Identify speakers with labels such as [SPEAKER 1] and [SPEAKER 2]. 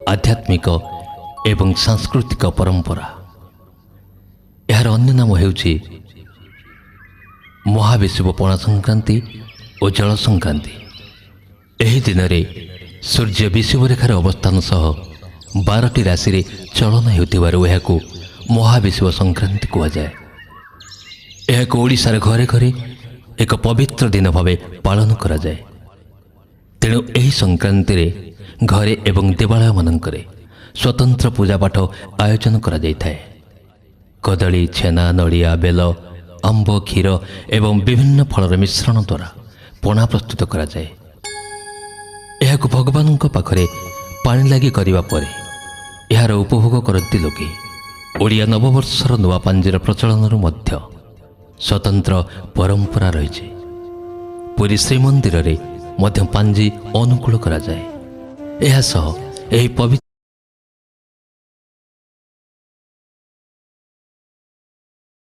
[SPEAKER 1] आध्यात्मिक एवं सांस्कृतिक परंपरा। यार अन्य नाम हेउछि महाविषुव पणा संक्रांति और जल संक्रांति। एही दिन रे सूर्य विषुव रेखार अवस्थान सह 12टी राशि रे चलन हेउथिबारु एहाकु महाविषुव संक्रांति कुआ जाए। एहाकु ओडिशार घरे घरे एक पवित्र दिन भावे पालन करा जाए। तेणु एही संक्रांति रे घरे एवं देवालय मानकरे स्वतंत्र पूजा पाठ आयोजन करा जाइथाए। कदली, छेना, नड़िया, बेल, आंब, क्षीर एवं विभिन्न फलर मिश्रण द्वारा पणा प्रस्तुत करा जाए। एहाकु भगवान पाखरे पानी लागी करिबा परे एहार उपभोग करती लोके। ओडिया नववर्षर नुआ पांजीर प्रचलन मध्य स्वतंत्र परंपरा रही। पुरी श्रीमंदिर रे मध्य पांजी अनुकूल करा जाए। एहा सह एही पवित्र